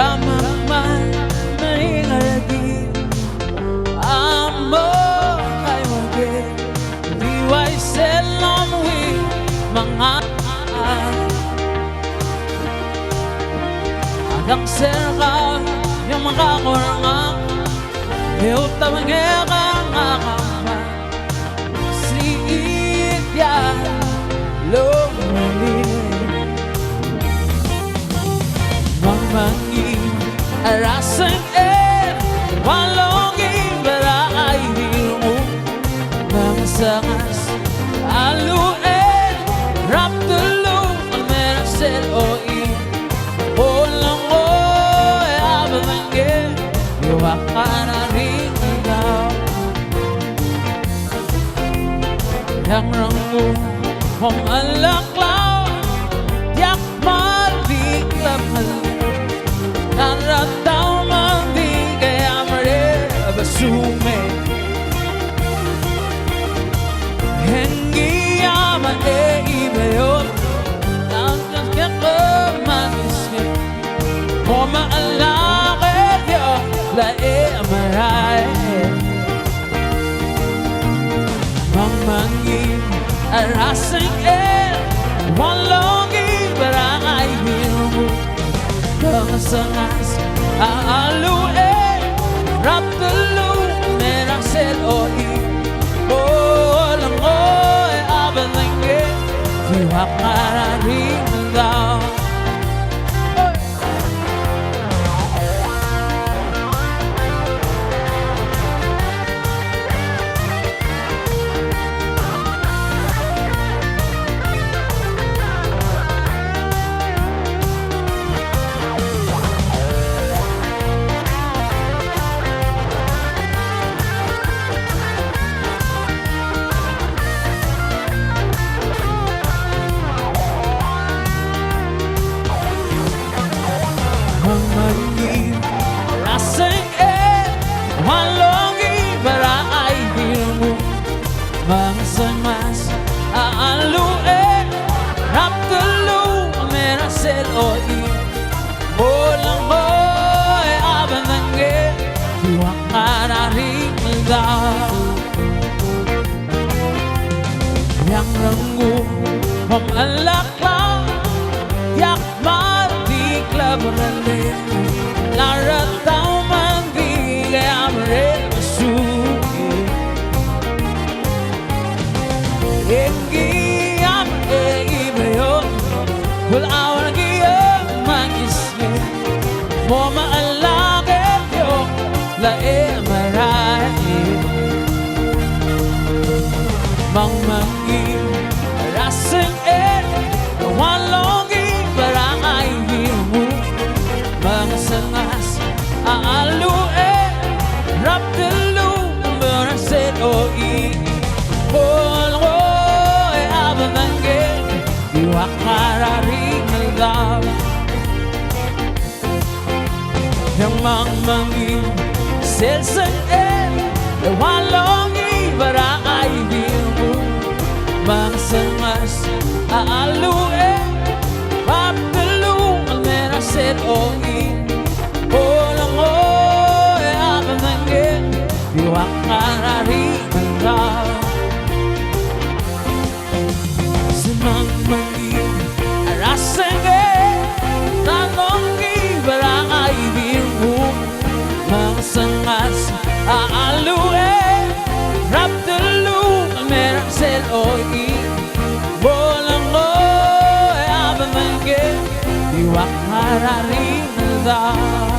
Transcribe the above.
Ramaman mengalagi amo kay wagi liway selam wi mga adang serka yung mga kurang utang ngekang siit ya lumili mangi arasang walongi berai himu namasangas alu rap dulu merasel oi olang oi abange yuwakana ringaw yang rangku hom alaklaw yak mali klamal Naratau mandi kaya mare basume Hengi ama ibayo Nangkas ka manisme Koma alakit yo lae maray Mamangin arasing walongi barangay hilmo Sangas alu rap dulu merang sel oi olang oi abange fiwak marari mendaw Mangi lasing walongi berai hilmu Mangsang mas alu rap dulu merasel oi bolang boy abange yuwak marari mendaw yang renggu hom alaklaw yak mati klabrale naratau mandi gamre suki engi am ibayo kul awan giya magisne moma alake yo la marai mangmangi raseng walongi barangay himu Mangsangas alu rap dulu merasel oi bolong oi abange yuwak marari mendaw yang mangmangi selseng walongi barangay himu Mangsangas alu rap dulu merasel oi bolang oi abange yuwak marari mendaw semangmangi araseng tanongi barangay biru Mangsangas alu rap dulu merasel oi bolang oi abange yuwak marari mendaw